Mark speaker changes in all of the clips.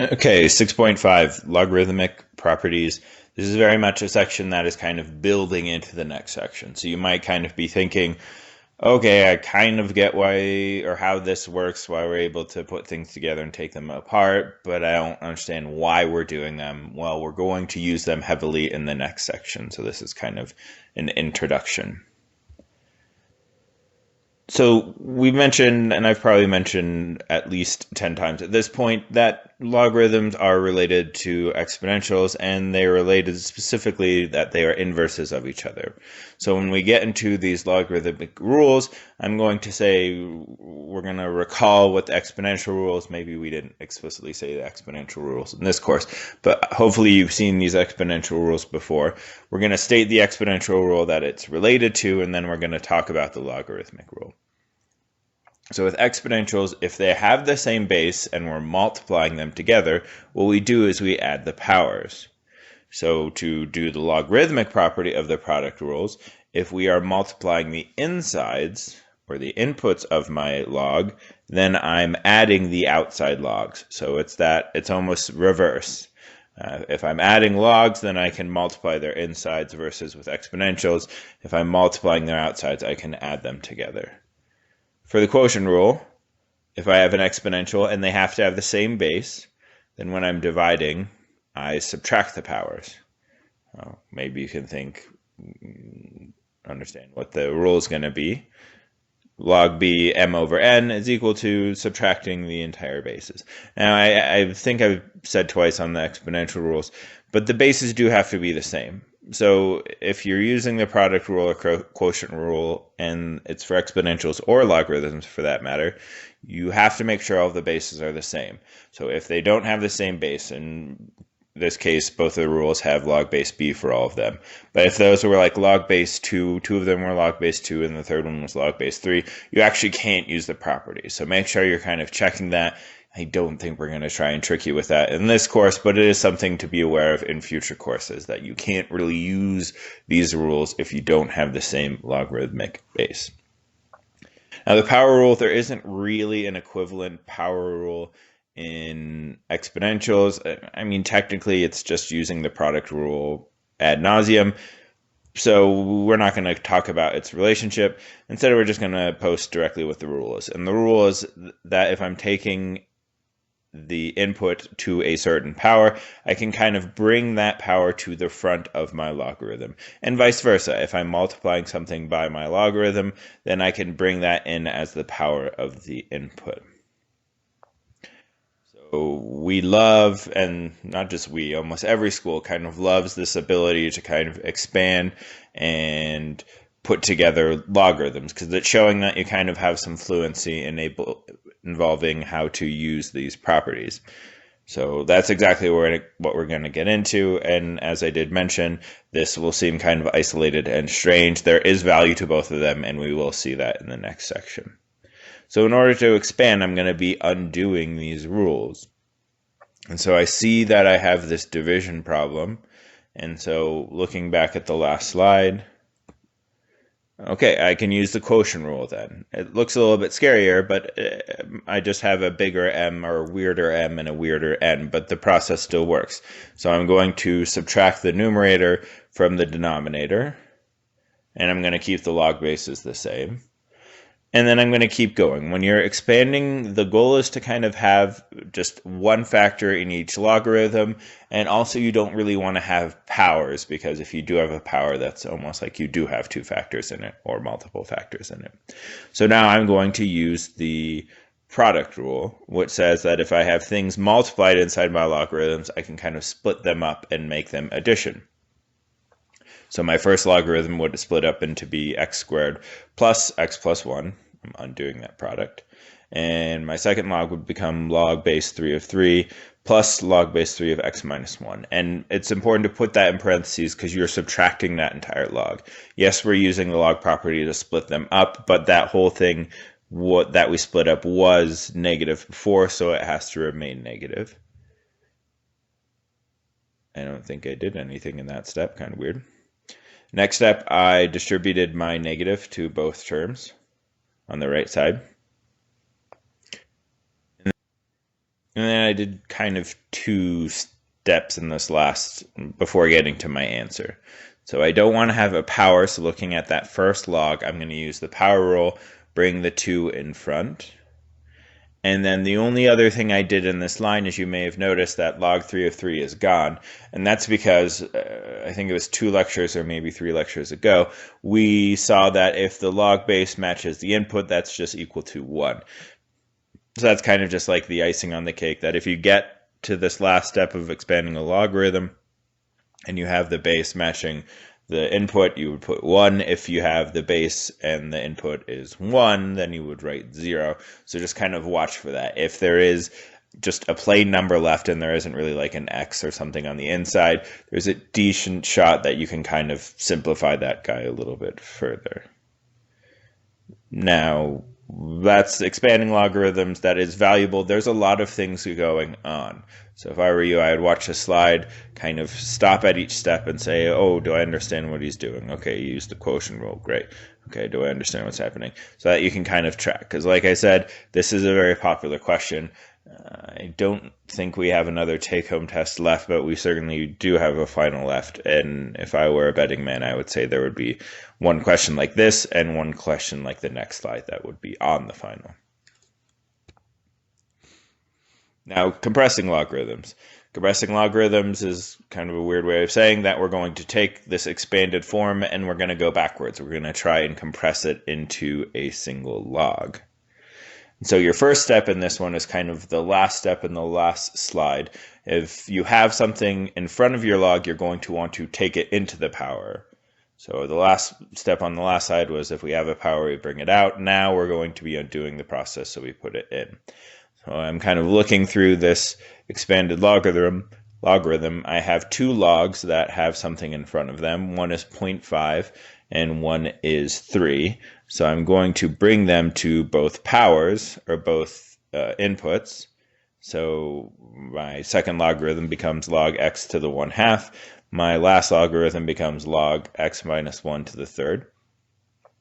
Speaker 1: Okay, 6.5, logarithmic properties. This is very much a section that is kind of building into the next section. So you might kind of be thinking, okay, I kind of get why or how this works, why we're able to put things together and take them apart, but I don't understand why we're doing them. Well, we're going to use them heavily in the next section. So this is kind of an introduction. So we mentioned, and I've probably mentioned at least 10 times at this point, that logarithms are related to exponentials, and they're related specifically that they are inverses of each other. So when we get into these logarithmic rules, I'm going to say we're going to recall what the exponential rules, maybe we didn't explicitly say the exponential rules in this course, but hopefully you've seen these exponential rules before. We're going to state the exponential rule that it's related to, and then we're going to talk about the logarithmic rule. So with exponentials, if they have the same base and we're multiplying them together, what we do is we add the powers. So to do the logarithmic property of the product rules, if we are multiplying the insides, or the inputs of my log, then I'm adding the outside logs. So it's almost reverse. If I'm adding logs, then I can multiply their insides, versus with exponentials, if I'm multiplying their outsides, I can add them together. For the quotient rule, if I have an exponential and they have to have the same base, then when I'm dividing, I subtract the powers. Well, maybe you can understand what the rule is going to be. Log b m over n is equal to subtracting the entire bases. Now, I think I've said twice on the exponential rules, but the bases do have to be the same. So if you're using the product rule or quotient rule, and it's for exponentials or logarithms for that matter, you have to make sure all of the bases are the same. So if they don't have the same base, in this case, both of the rules have log base b for all of them. But if those were like log base 2, two of them were log base 2, and the third one was log base 3, you actually can't use the property. So make sure you're kind of checking that. I don't think we're going to try and trick you with that in this course, but it is something to be aware of in future courses, that you can't really use these rules if you don't have the same logarithmic base. Now, the power rule, there isn't really an equivalent power rule in exponentials. I mean, technically, it's just using the product rule ad nauseum. So we're not going to talk about its relationship. Instead, we're just going to post directly what the rule is. And the rule is that if I'm taking the input to a certain power, I can kind of bring that power to the front of my logarithm. And vice versa. If I'm multiplying something by my logarithm, then I can bring that in as the power of the input. So we love, and not just we, almost every school kind of loves this ability to kind of expand and put together logarithms, because it's showing that you kind of have some fluency involving how to use these properties. So that's exactly what we're going to get into, and as I did mention, this will seem kind of isolated and strange. There is value to both of them, and we will see that in the next section. So in order to expand, I'm going to be undoing these rules. And so I see that I have this division problem, and so looking back at the last slide, okay, I can use the quotient rule then. It looks a little bit scarier, but I just have a bigger m or a weirder m and a weirder n, but the process still works. So I'm going to subtract the numerator from the denominator, and I'm going to keep the log bases the same. And then I'm going to keep going. When you're expanding, the goal is to kind of have just one factor in each logarithm, and also you don't really want to have powers, because if you do have a power, that's almost like you do have two factors in it or multiple factors in it. So now I'm going to use the product rule, which says that if I have things multiplied inside my logarithms, I can kind of split them up and make them addition. So my first logarithm would split up into be x squared plus x plus 1. I'm undoing that product. And my second log would become log base 3 of 3 plus log base 3 of x minus 1. And it's important to put that in parentheses because you're subtracting that entire log. Yes, we're using the log property to split them up, but that whole thing that we split up was negative before, so it has to remain negative. I don't think I did anything in that step, kind of weird. Next step, I distributed my negative to both terms on the right side. And then I did kind of 2 steps in this last before getting to my answer. So I don't want to have a power, so looking at that first log, I'm going to use the power rule, bring the 2 in front. And then the only other thing I did in this line is you may have noticed that log 3 of 3 is gone. And that's because I think it was 2 lectures or maybe 3 lectures ago, we saw that if the log base matches the input, that's just equal to 1. So that's kind of just like the icing on the cake, that if you get to this last step of expanding a logarithm and you have the base matching the input, you would put 1. If you have the base and the input is 1, then you would write 0. So just kind of watch for that. If there is just a plain number left and there isn't really like an X or something on the inside, there's a decent shot that you can kind of simplify that guy a little bit further. Now, that's expanding logarithms. That is valuable. There's a lot of things going on. So if I were you, I would watch a slide, kind of stop at each step and say, oh, do I understand what he's doing? Okay, use the quotient rule. Great. Okay, do I understand what's happening? So that you can kind of track. Because like I said, this is a very popular question. I don't think we have another take-home test left, but we certainly do have a final left. And if I were a betting man, I would say there would be one question like this and one question like the next slide that would be on the final. Now, compressing logarithms. Compressing logarithms is kind of a weird way of saying that we're going to take this expanded form and we're going to go backwards. We're going to try and compress it into a single log. So your first step in this one is kind of the last step in the last slide. If you have something in front of your log, you're going to want to take it into the power. So the last step on the last side was if we have a power, we bring it out. Now we're going to be undoing the process, so we put it in. So I'm kind of looking through this expanded logarithm. I have 2 logs that have something in front of them. One is 0.5 and one is 3. So I'm going to bring them to both powers, or both inputs. So my second logarithm becomes log x to the 1/2. My last logarithm becomes log x minus 1 to the 3rd.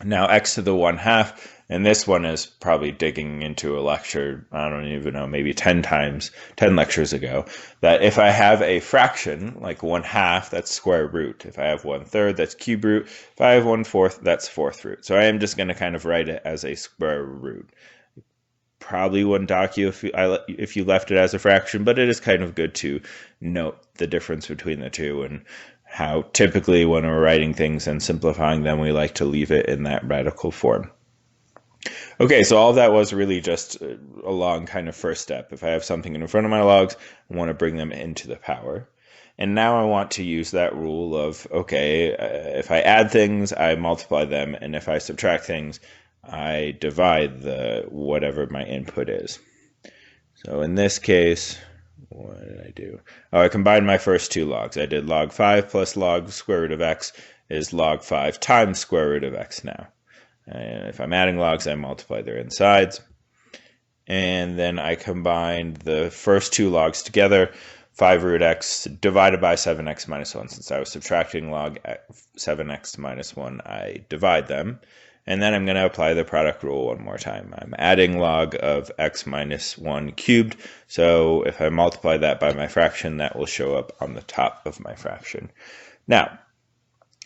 Speaker 1: Now x to the 1/2, and this one is probably digging into a lecture, I don't even know, maybe 10 lectures ago, that if I have a fraction, like 1/2, that's square root. If I have 1/3, that's cube root. If I have 1/4, that's fourth root. So I am just going to kind of write it as a square root. Probably wouldn't dock you if you left it as a fraction, but it is kind of good to note the difference between the two and how typically when we're writing things and simplifying them, we like to leave it in that radical form. Okay, so all of that was really just a long kind of first step. If I have something in front of my logs, I want to bring them into the power. And now I want to use that rule of, okay, if I add things, I multiply them, and if I subtract things, I divide the whatever my input is. So in this case, what did I do? Oh, I combined my first 2 logs. I did log 5 plus log square root of x is log 5 times square root of x now. And if I'm adding logs, I multiply their insides. And then I combined the first 2 logs together, 5 root x divided by 7x minus 1. Since I was subtracting log 7x minus 1, I divide them. And then I'm going to apply the product rule one more time. I'm adding log of x minus 1 cubed. So if I multiply that by my fraction, that will show up on the top of my fraction. Now,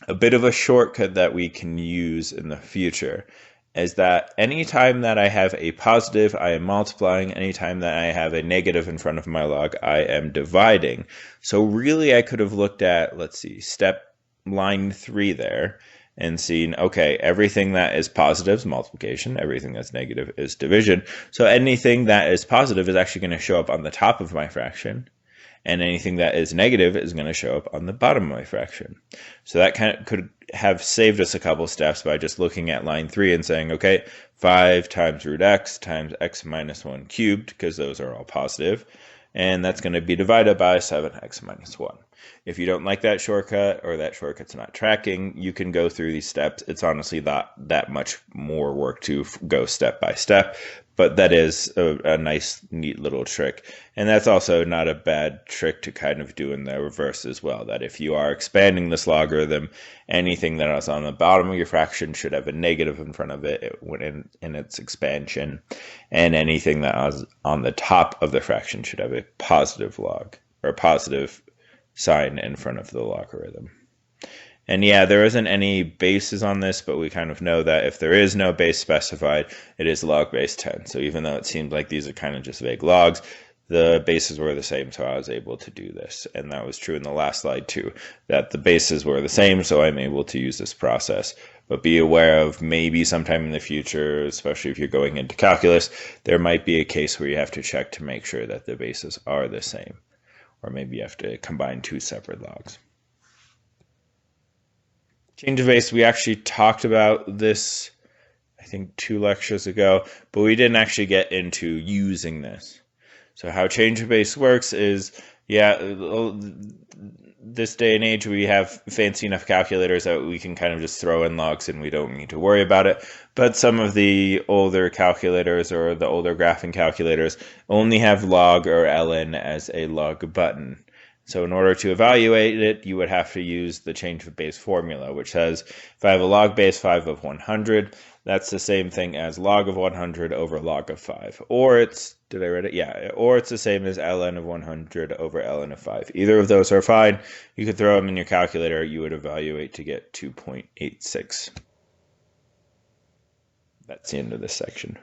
Speaker 1: a bit of a shortcut that we can use in the future is that anytime that I have a positive, I am multiplying. Anytime that I have a negative in front of my log, I am dividing. So really I could have looked at, let's see, line 3 there, and seen, okay, everything that is positive is multiplication, everything that's negative is division. So anything that is positive is actually going to show up on the top of my fraction, and anything that is negative is going to show up on the bottom of my fraction. So that kind of could have saved us a couple steps by just looking at line 3 and saying, okay, 5 times root x times x minus 1 cubed, because those are all positive, and that's going to be divided by 7x minus 1. If you don't like that shortcut, or that shortcut's not tracking, you can go through these steps. It's honestly not that much more work to go step by step, But that is a nice, neat little trick. And that's also not a bad trick to kind of do in the reverse as well, that if you are expanding this logarithm, anything that is on the bottom of your fraction should have a negative in front of it when in its expansion, and anything that is on the top of the fraction should have a positive log, or positive sign in front of the logarithm. And yeah, there isn't any bases on this, but we kind of know that if there is no base specified, it is log base 10. So even though it seems like these are kind of just vague logs, the bases were the same, so I was able to do this. And that was true in the last slide too, that the bases were the same, so I'm able to use this process. But be aware of maybe sometime in the future, especially if you're going into calculus, there might be a case where you have to check to make sure that the bases are the same. Or maybe you have to combine two separate logs. Change of base, we actually talked about this, I think 2 lectures ago, but we didn't actually get into using this. So how change of base works is, yeah, this day and age we have fancy enough calculators that we can kind of just throw in logs and we don't need to worry about it. But some of the older calculators or the older graphing calculators only have log or ln as a log button. So in order to evaluate it, you would have to use the change of base formula, which says if I have a log base 5 of 100, that's the same thing as log of 100 over log of 5. Or it's, did I write it? Yeah, or it's the same as ln of 100 over ln of 5. Either of those are fine. You could throw them in your calculator. You would evaluate to get 2.86. That's the end of this section.